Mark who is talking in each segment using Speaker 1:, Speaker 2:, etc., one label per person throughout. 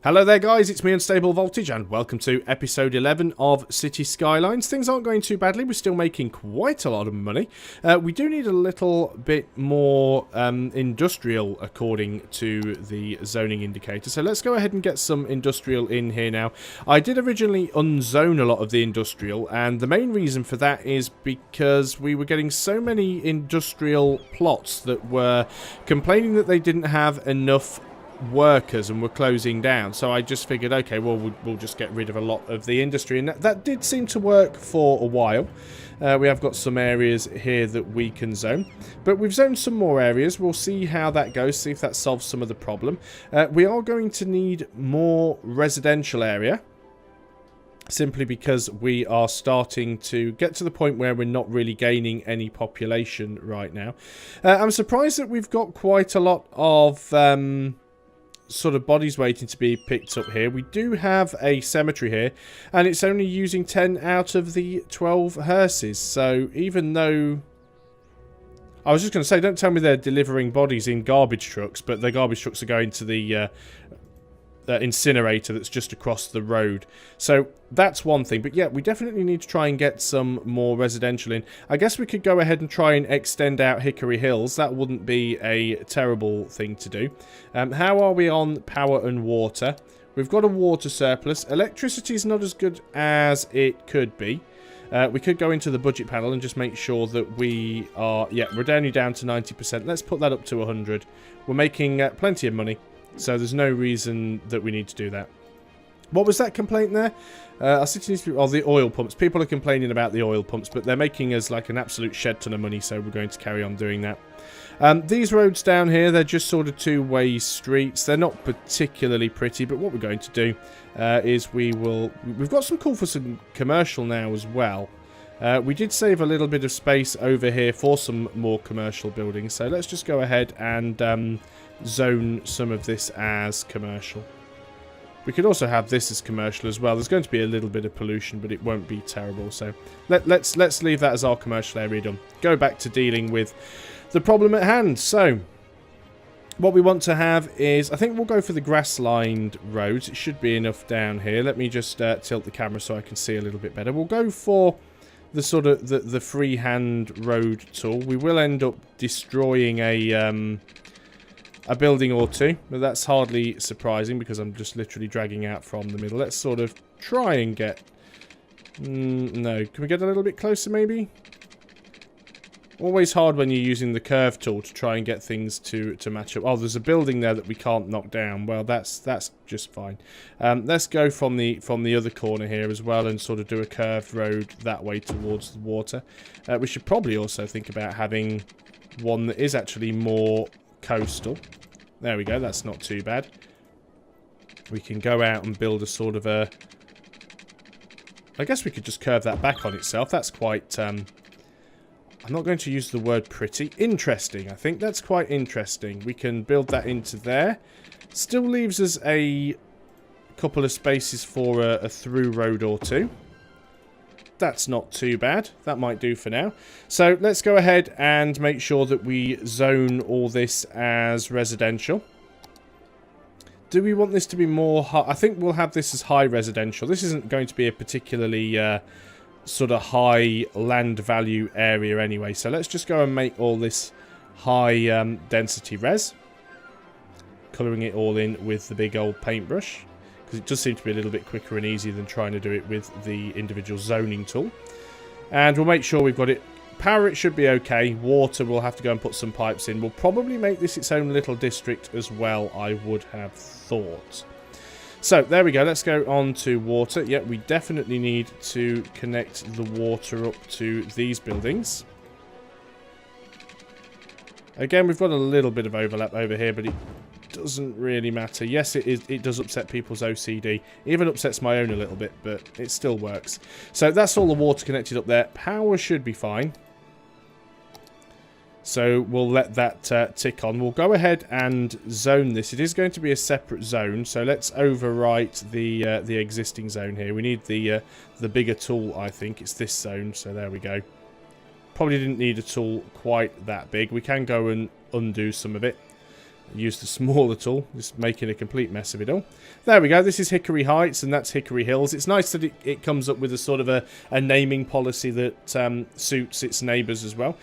Speaker 1: Hello there guys, it's me Unstable Voltage and welcome to episode 11 of City Skylines. Things aren't going too badly, we're still making quite a lot of money. We do need a little bit more industrial according to the zoning indicator. So let's go ahead and get some industrial in here now. I did originally unzone a lot of the industrial, and the main reason for that is because we were getting so many industrial plots that were complaining that they didn't have enough workers and were closing down. So I just figured, okay, well, we'll just get rid of a lot of the industry, and that did seem to work for a while. We have got some areas here that we can zone, but we've zoned some more areas. We'll see how that goes, see if that solves some of the problem. We are going to need more residential area, simply because we are starting to get to the point where we're not really gaining any population right now. I'm surprised that we've got quite a lot of sort of bodies waiting to be picked up here. We do have a cemetery here, and it's only using 10 out of the 12 hearses. So even though I was just going to say, don't tell me they're delivering bodies in garbage trucks, but the garbage trucks are going to the incinerator that's just across the road. So that's one thing. But yeah, we definitely need to try and get some more residential in. I guess we could go ahead and try and extend out Hickory Hills. That wouldn't be a terrible thing to do. How are we on power and water? We've got a water surplus. Electricity is not as good as it could be. We could go into the budget panel and just make sure that we are... Yeah, we're only down to 90%. Let's put that up to 100. We're making plenty of money, so there's no reason that we need to do that. What was that complaint there? Our city needs to be... Oh, the oil pumps. People are complaining about the oil pumps, but they're making us like an absolute shed ton of money, so we're going to carry on doing that. These roads down here, they're just sort of two-way streets. They're not particularly pretty, but what we're going to do is we've got some call for some commercial now as well. We did save a little bit of space over here for some more commercial buildings, so let's just go ahead and zone some of this as commercial. We could also have this as commercial as well. There's going to be a little bit of pollution, but it won't be terrible. So let's leave that as our commercial area done. Go back to dealing with the problem at hand. So what we want to have is, I think we'll go for the grass-lined roads. It should be enough down here. Let me just tilt the camera so I can see a little bit better. We'll go for the sort of the freehand road tool. We will end up destroying a building or two, but that's hardly surprising because I'm just literally dragging out from the middle. Let's sort of try and get... no, can we get a little bit closer maybe? Always hard when you're using the curve tool to try and get things to match up. Oh, there's a building there that we can't knock down. Well, that's just fine. Let's go from the other corner here as well and sort of do a curved road that way towards the water. We should probably also think about having one that is actually more coastal. There we go, that's not too bad. We can go out and build a sort of a... I guess we could just curve that back on itself. That's quite... I'm not going to use the word pretty. Interesting, I think that's quite interesting. We can build that into there. Still leaves us a couple of spaces for a through road or two. That's not too bad. That might do for now. So let's go ahead and make sure that we zone all this as residential. Do we want this to be more high? I think we'll have this as high residential. This isn't going to be a particularly sort of high land value area anyway. So let's just go and make all this high density res. Colouring it all in with the big old paintbrush, because it does seem to be a little bit quicker and easier than trying to do it with the individual zoning tool. And we'll make sure we've got it. Power, it should be okay. Water, we'll have to go and put some pipes in. We'll probably make this its own little district as well, I would have thought. So, there we go. Let's go on to water. Yeah, we definitely need to connect the water up to these buildings. Again, we've got a little bit of overlap over here, but it doesn't really matter. Yes, it does upset people's OCD. Even upsets my own a little bit, but it still works. So that's all the water connected up there. Power should be fine. So we'll let that tick on. We'll go ahead and zone this. It is going to be a separate zone, so let's overwrite the existing zone here. We need the bigger tool, I think. It's this zone, so there we go. Probably didn't need a tool quite that big. We can go and undo some of it. Use the smaller tool, just making a complete mess of it all. There we go, this is Hickory Heights and that's Hickory Hills. It's nice that it comes up with a sort of a naming policy that suits its neighbours as well.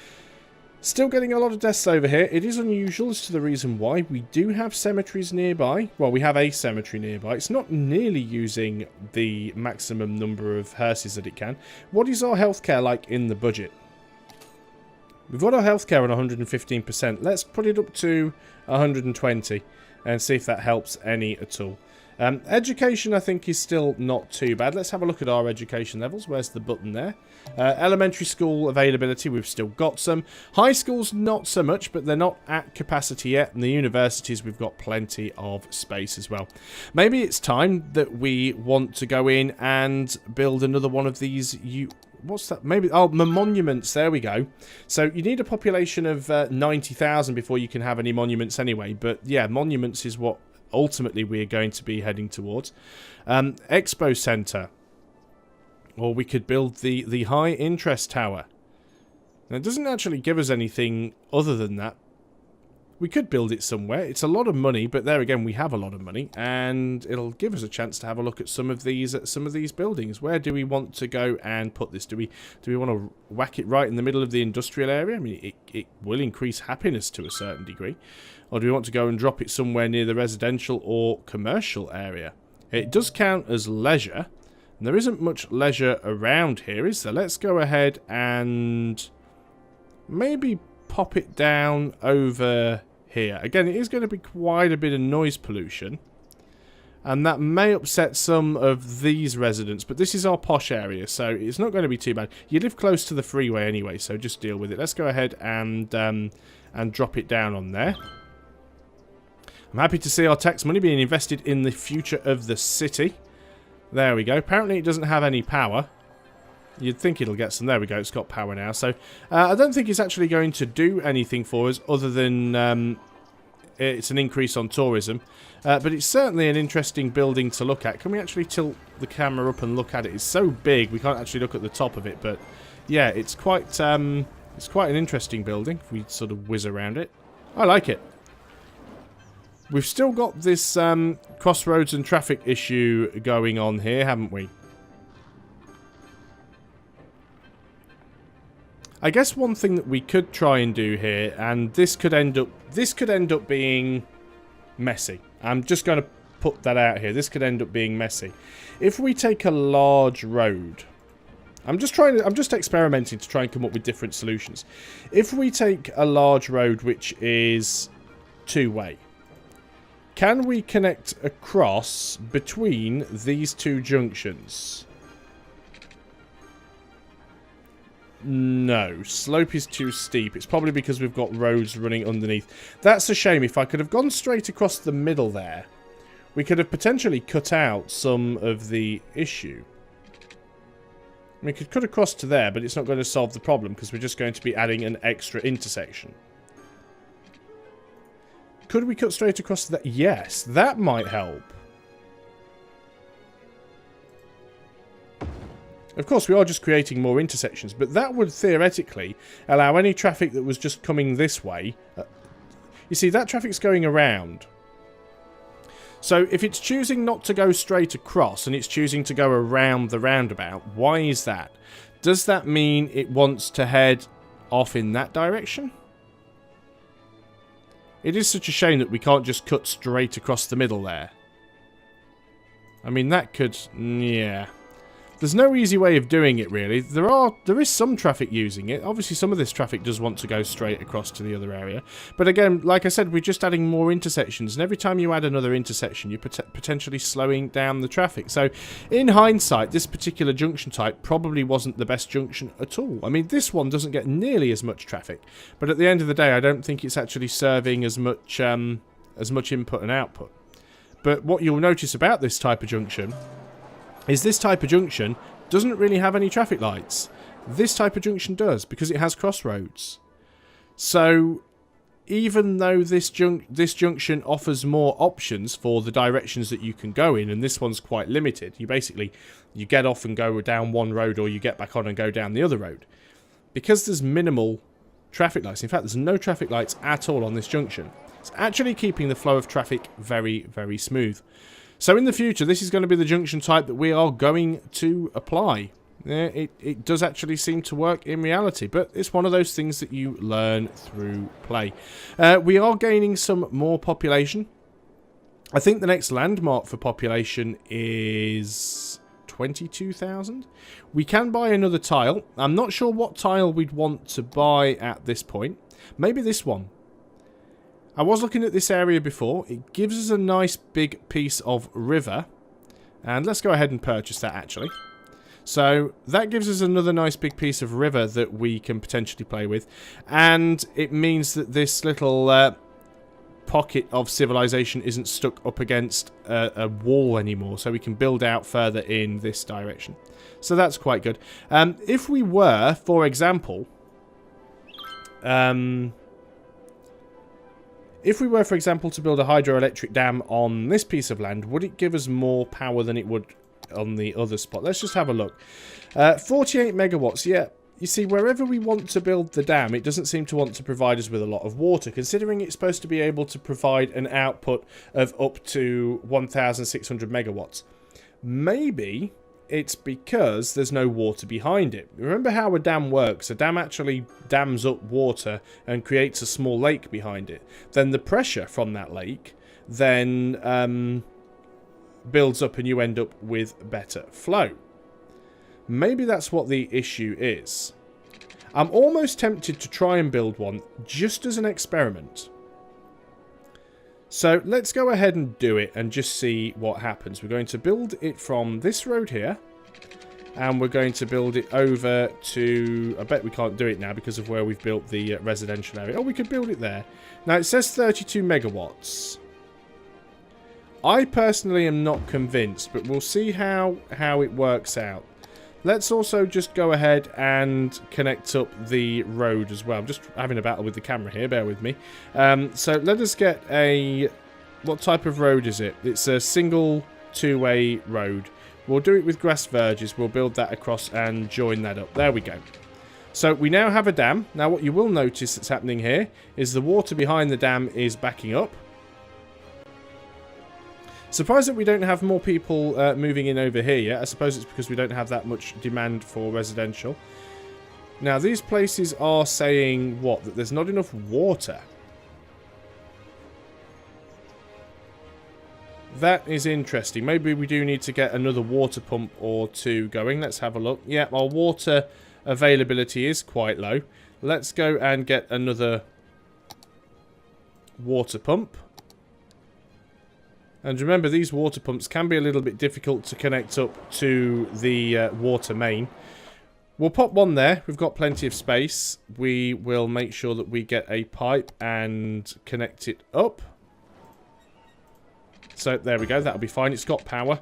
Speaker 1: Still getting a lot of deaths over here. It is unusual as to the reason why. We do have cemeteries nearby. Well, we have a cemetery nearby. It's not nearly using the maximum number of hearses that it can. What is our healthcare like in the budget? We've got our healthcare on 115%. Let's put it up to 120 and see if that helps any at all. Education, I think, is still not too bad. Let's have a look at our education levels. Where's the button there? Elementary school availability, we've still got some. High schools, not so much, but they're not at capacity yet. And the universities, we've got plenty of space as well. Maybe it's time that we want to go in and build another one of these... What's that? Maybe... Oh, monuments. There we go. So you need a population of 90,000 before you can have any monuments anyway. But yeah, monuments is what ultimately we are going to be heading towards. Expo Centre. Or we could build the high interest tower. Now, it doesn't actually give us anything other than that. We could build it somewhere. It's a lot of money, but there again, we have a lot of money, and it'll give us a chance to have a look at some of these buildings. Where do we want to go and put this? Do we want to whack it right in the middle of the industrial area? I mean, it will increase happiness to a certain degree. Or do we want to go and drop it somewhere near the residential or commercial area? It does count as leisure, and there isn't much leisure around here, is there? Let's go ahead and maybe pop it down over here. Again, it is going to be quite a bit of noise pollution, and that may upset some of these residents, but this is our posh area, so it's not going to be too bad. You live close to the freeway anyway, so just deal with it. Let's go ahead and drop it down on there. I'm happy to see our tax money being invested in the future of the city. There we go. Apparently it doesn't have any power. You'd think it'll get some. There we go, it's got power now. So I don't think it's actually going to do anything for us other than it's an increase on tourism. But it's certainly an interesting building to look at. Can we actually tilt the camera up and look at it? It's so big we can't actually look at the top of it. But yeah, it's quite an interesting building if we sort of whiz around it. I like it. We've still got this crossroads and traffic issue going on here, haven't we? I guess one thing that we could try and do here, and this could end up being messy. I'm just going to put that out here. This could end up being messy. If we take a large road, I'm just experimenting to try and come up with different solutions. If we take a large road which is two-way, can we connect across between these two junctions? No, slope is too steep. It's probably because we've got roads running underneath. That's a shame. If I could have gone straight across the middle there, we could have potentially cut out some of the issue. We could cut across to there, but it's not going to solve the problem because we're just going to be adding an extra intersection. Could we cut straight across to that? Yes, that might help. Of course, we are just creating more intersections, but that would theoretically allow any traffic that was just coming this way. You see, that traffic's going around. So if it's choosing not to go straight across and it's choosing to go around the roundabout, why is that? Does that mean it wants to head off in that direction? It is such a shame that we can't just cut straight across the middle there. I mean, that could... yeah. There's no easy way of doing it, really. There is some traffic using it. Obviously, some of this traffic does want to go straight across to the other area. But again, like I said, we're just adding more intersections. And every time you add another intersection, you're potentially slowing down the traffic. So, in hindsight, this particular junction type probably wasn't the best junction at all. I mean, this one doesn't get nearly as much traffic. But at the end of the day, I don't think it's actually serving as much input and output. But what you'll notice about this type of junction is this type of junction doesn't really have any traffic lights. This type of junction does, because it has crossroads. So, even though this junction offers more options for the directions that you can go in, and this one's quite limited, you get off and go down one road, or you get back on and go down the other road. Because there's minimal traffic lights, in fact there's no traffic lights at all on this junction, It's actually keeping the flow of traffic very, very smooth. So in the future, this is going to be the junction type that we are going to apply. It does actually seem to work in reality, but it's one of those things that you learn through play. We are gaining some more population. I think the next landmark for population is 22,000. We can buy another tile. I'm not sure what tile we'd want to buy at this point. Maybe this one. I was looking at this area before. It gives us a nice big piece of river. And let's go ahead and purchase that actually. So that gives us another nice big piece of river that we can potentially play with. And it means that this little pocket of civilization isn't stuck up against a wall anymore. So we can build out further in this direction. So that's quite good. If we were, for example... if we were, for example, to build a hydroelectric dam on this piece of land, would it give us more power than it would on the other spot? Let's just have a look. 48 megawatts, yeah. You see, wherever we want to build the dam, it doesn't seem to want to provide us with a lot of water, considering it's supposed to be able to provide an output of up to 1,600 megawatts. Maybe it's because there's no water behind it. Remember how a dam works. A dam actually dams up water and creates a small lake behind it. Then the pressure from that lake then builds up and you end up with better flow. Maybe that's what the issue is. I'm almost tempted to try and build one just as an experiment. So let's go ahead and do it and just see what happens. We're going to build it from this road here. And we're going to build it over to... I bet we can't do it now because of where we've built the residential area. Oh, we could build it there. Now, it says 32 megawatts. I personally am not convinced, but we'll see how it works out. Let's also just go ahead and connect up the road as well. I'm just having a battle with the camera here, bear with me. So let us get a... What type of road is it? It's a single two-way road. We'll do it with grass verges. We'll build that across and join that up. There we go. So we now have a dam. Now what you will notice that's happening here is the water behind the dam is backing up. Surprised that we don't have more people moving in over here yet. I suppose it's because we don't have that much demand for residential. Now, these places are saying, what? That there's not enough water. That is interesting. Maybe we do need to get another water pump or two going. Let's have a look. Yeah, our water availability is quite low. Let's go and get another water pump. And remember, these water pumps can be a little bit difficult to connect up to the water main. We'll pop one there. We've got plenty of space. We will make sure that we get a pipe and connect it up. So, there we go. That'll be fine. It's got power.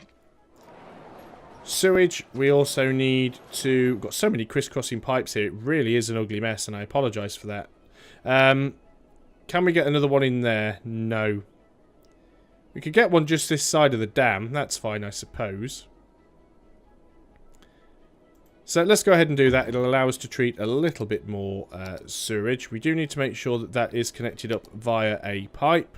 Speaker 1: Sewage, we also need to... We've got so many crisscrossing pipes here. It really is an ugly mess, and I apologise for that. Can we get another one in there? No. We could get one just this side of the dam. That's fine, I suppose. So let's go ahead and do that. It'll allow us to treat a little bit more sewage. We do need to make sure that that is connected up via a pipe.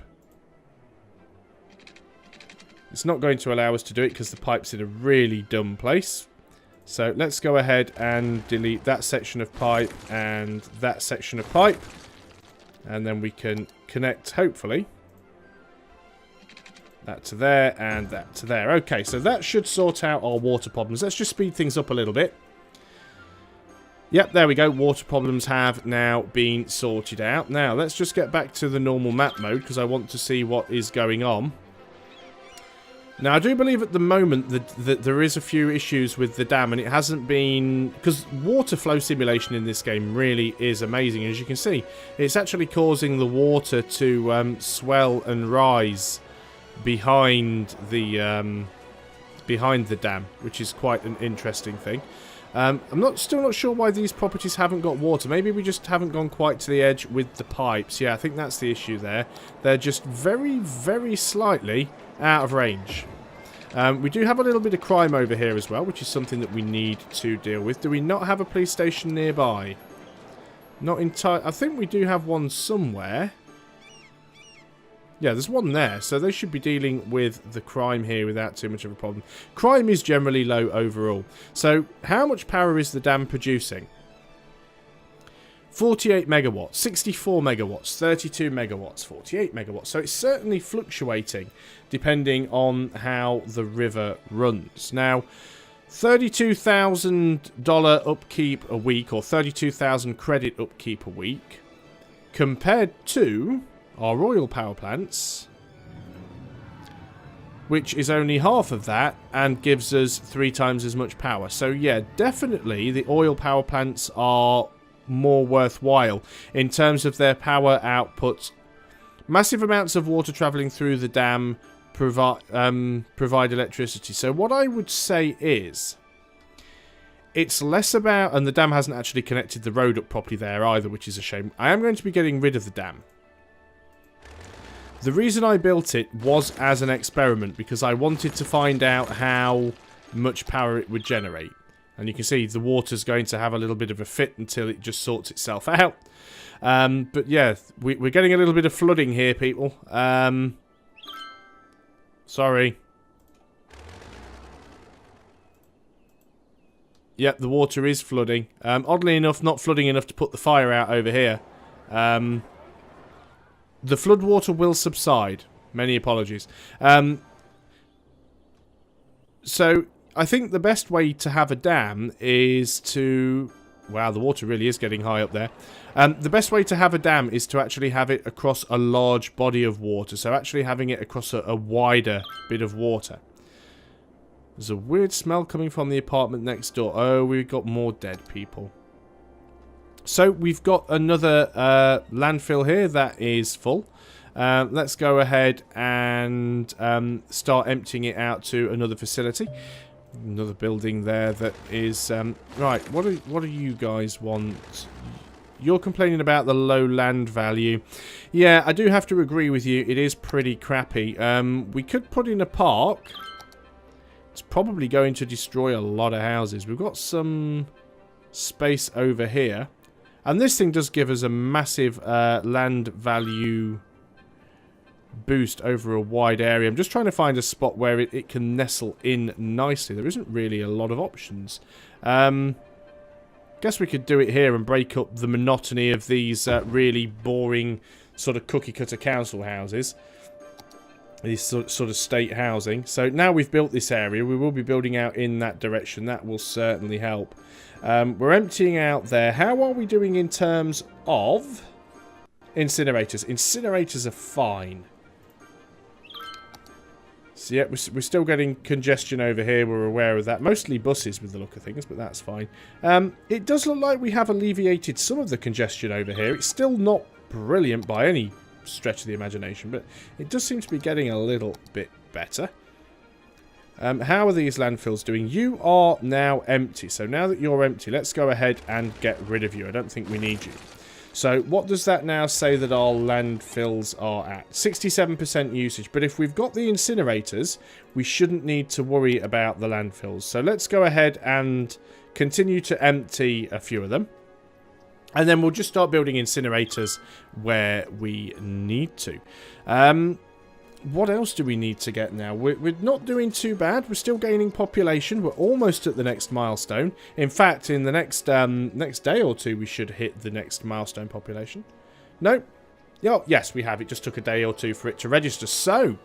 Speaker 1: It's not going to allow us to do it because the pipe's in a really dumb place. So let's go ahead and delete that section of pipe and that section of pipe. And then we can connect, hopefully, that to there and that to there. Okay, so that should sort out our water problems. Let's just speed things up a little bit. Yep, there we go. Water problems have now been sorted out. Now, let's just get back to the normal map mode because I want to see what is going on. Now, I do believe at the moment that there is a few issues with the dam, and it hasn't been... Because water flow simulation in this game really is amazing. As you can see, it's actually causing the water to swell and rise behind the dam, which is quite an interesting thing. I'm still not sure why these properties haven't got water. Maybe we just haven't gone quite to the edge with the pipes. Yeah, I think that's the issue there. They're just very, very slightly out of range. We do have a little bit of crime over here as well, which is something that we need to deal with. Do we not have a police station nearby? Not entirely. I think we do have one somewhere. Yeah, there's one there, so they should be dealing with the crime here without too much of a problem. Crime is generally low overall. So, how much power is the dam producing? 48 megawatts, 64 megawatts, 32 megawatts, 48 megawatts. So it's certainly fluctuating depending on how the river runs. Now, $32,000 upkeep a week, or 32,000 credit upkeep a week, compared to our oil power plants, which is only half of that and gives us 3 times as much power. So yeah, definitely the oil power plants are more worthwhile in terms of their power output. Massive amounts of water travelling through the dam provide electricity. So what I would say is, it's less about, and the dam hasn't actually connected the road up properly there either, which is a shame. I am going to be getting rid of the dam. The reason I built it was as an experiment, because I wanted to find out how much power it would generate. And you can see the water's going to have a little bit of a fit until it just sorts itself out. But yeah, we're getting a little bit of flooding here, people. Sorry. Yep, the water is flooding. Oddly enough, not flooding enough to put the fire out over here. The flood water will subside. Many apologies. So I think the best way to have a dam is to... Wow, the water really is getting high up there. The best way to have a dam is to actually have it across a large body of water. So actually having it across a wider bit of water. There's a weird smell coming from the apartment next door. Oh, we've got more dead people. So we've got another landfill here that is full. Let's go ahead and start emptying it out to another facility. Another building there that is... right, what do you guys want? You're complaining about the low land value. Yeah, I do have to agree with you. It is pretty crappy. We could put in a park. It's probably going to destroy a lot of houses. We've got some space over here. And this thing does give us a massive land value boost over a wide area. I'm just trying to find a spot where it can nestle in nicely. There isn't really a lot of options. Guess we could do it here and break up the monotony of these really boring sort of cookie cutter council houses. These sort of state housing. So now we've built this area, we will be building out in that direction. That will certainly help. We're emptying out there. How are we doing in terms of incinerators? Incinerators are fine. So yeah, we're still getting congestion over here. We're aware of that. Mostly buses with the look of things, but that's fine. It does look like we have alleviated some of the congestion over here. It's still not brilliant by any stretch of the imagination, but it does seem to be getting a little bit better. How are these landfills doing? You are now empty. So now that you're empty, let's go ahead and get rid of you. I don't think we need you. So what does that now say that our landfills are at? 67% usage. But if we've got the incinerators, we shouldn't need to worry about the landfills. So let's go ahead and continue to empty a few of them. And then we'll just start building incinerators where we need to. What else do we need to get now? We're not doing too bad. We're still gaining population. We're almost at the next milestone. In fact, in the next day or two, we should hit the next milestone population. No? Oh, yes, we have. It just took a day or two for it to register. So,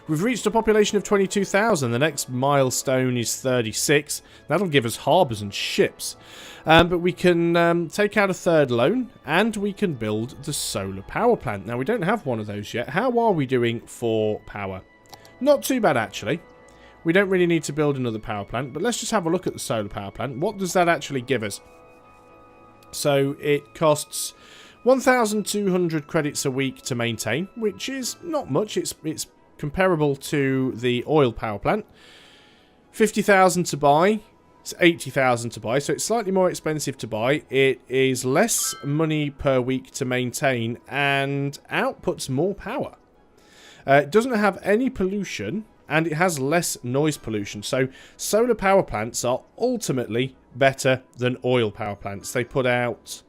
Speaker 1: we've reached a population of 22,000. The next milestone is 36. That'll give us harbours and ships. But we can take out a third loan, and we can build the solar power plant. Now, we don't have one of those yet. How are we doing for power? Not too bad, actually. We don't really need to build another power plant, but let's just have a look at the solar power plant. What does that actually give us? So, it costs 1,200 credits a week to maintain, which is not much. It's comparable to the oil power plant. 50,000 to buy. It's 80,000 to buy, so it's slightly more expensive to buy. It is less money per week to maintain and outputs more power. It doesn't have any pollution and it has less noise pollution. So solar power plants are ultimately better than oil power plants. They put out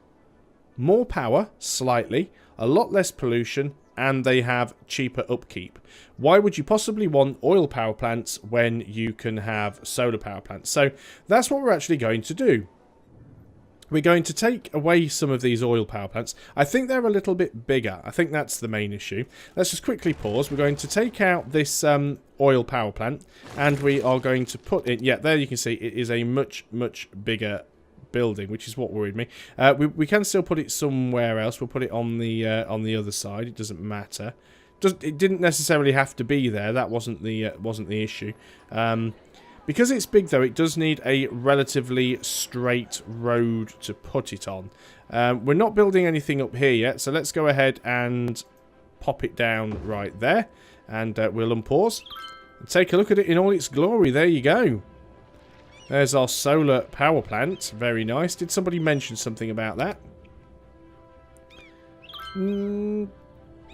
Speaker 1: more power, slightly, a lot less pollution, and they have cheaper upkeep. Why would you possibly want oil power plants when you can have solar power plants? So that's what we're actually going to do. We're going to take away some of these oil power plants. I think they're a little bit bigger. I think that's the main issue. Let's just quickly pause. We're going to take out this oil power plant, and we are going to put in... Yeah, there you can see it is a much, much bigger building, which is what worried me. We can still put it somewhere else. We'll put it on the other side. It doesn't matter. It didn't necessarily have to be there. That wasn't the issue. Because it's big, though, it does need a relatively straight road to put it on. We're not building anything up here yet, so let's go ahead and pop it down right there. And we'll unpause and take a look at it in all its glory. There you go. There's our solar power plant. Very nice. Did somebody mention something about that?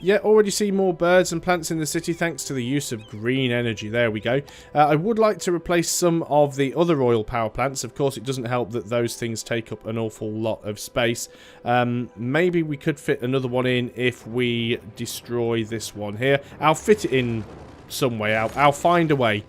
Speaker 1: Yeah, already see more birds and plants in the city thanks to the use of green energy. There we go. I would like to replace some of the other oil power plants. Of course, it doesn't help that those things take up an awful lot of space. Maybe we could fit another one in if we destroy this one here. I'll fit it in some way. I'll find a way.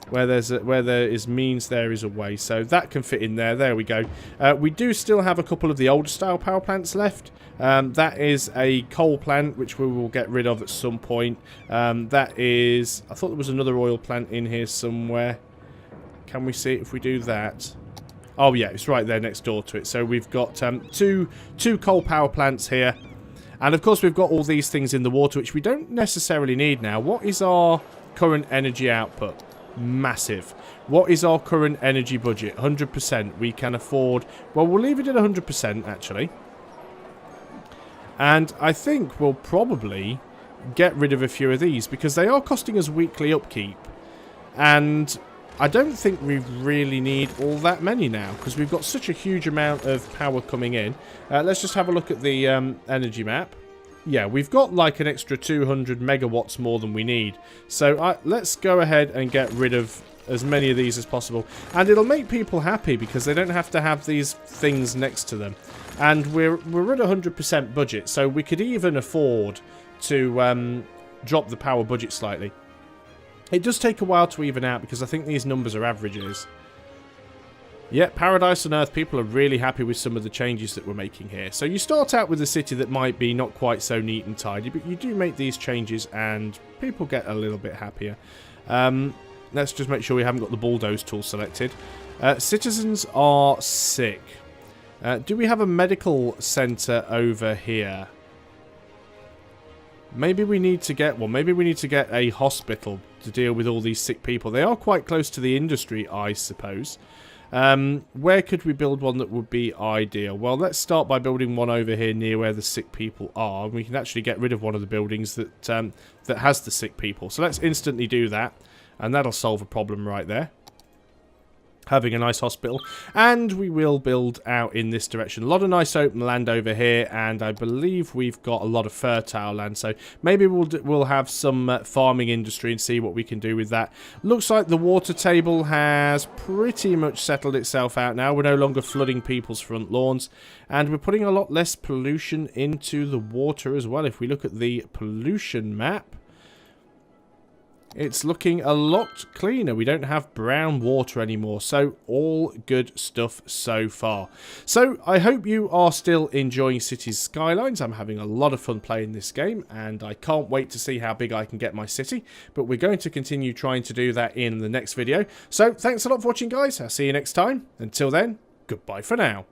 Speaker 1: Where there is means, there is a way. So that can fit in there. There we go. We do still have a couple of the older style power plants left. That is a coal plant, which we will get rid of at some point. That is... I thought there was another oil plant in here somewhere. Can we see it if we do that? Oh, yeah, it's right there next door to it. So we've got two coal power plants here. And, of course, we've got all these things in the water, which we don't necessarily need now. What is our current energy output? Massive. What is our current energy budget? 100%. We can afford... Well, we'll leave it at 100%, actually. And I think we'll probably get rid of a few of these, because they are costing us weekly upkeep. And I don't think we really need all that many now, because we've got such a huge amount of power coming in. Let's just have a look at the energy map. Yeah, we've got like an extra 200 megawatts more than we need. So let's go ahead and get rid of as many of these as possible. And it'll make people happy because they don't have to have these things next to them. And we're at 100% budget, so we could even afford to drop the power budget slightly. It does take a while to even out because I think these numbers are averages. Yeah, Paradise on Earth, people are really happy with some of the changes that we're making here. So you start out with a city that might be not quite so neat and tidy, but you do make these changes and people get a little bit happier. Let's just make sure we haven't got the bulldoze tool selected. Citizens are sick. Do we have a medical centre over here? Maybe we need to get one. Maybe we need to get a hospital to deal with all these sick people. They are quite close to the industry, I suppose. Where could we build one that would be ideal? Well, let's start by building one over here near where the sick people are. We can actually get rid of one of the buildings that that has the sick people. So let's instantly do that, and that'll solve a problem right there. Having a nice hospital. And we will build out in this direction. A lot of nice open land over here, and I believe we've got a lot of fertile land, so maybe we'll have some farming industry and see what we can do with that. Looks like the water table has pretty much settled itself out now. We're no longer flooding people's front lawns, and we're putting a lot less pollution into the water as well. If we look at the pollution map, it's looking a lot cleaner. We don't have brown water anymore. So all good stuff so far. So I hope you are still enjoying Cities Skylines. I'm having a lot of fun playing this game, and I can't wait to see how big I can get my city. But we're going to continue trying to do that in the next video. So thanks a lot for watching, guys. I'll see you next time. Until then, goodbye for now.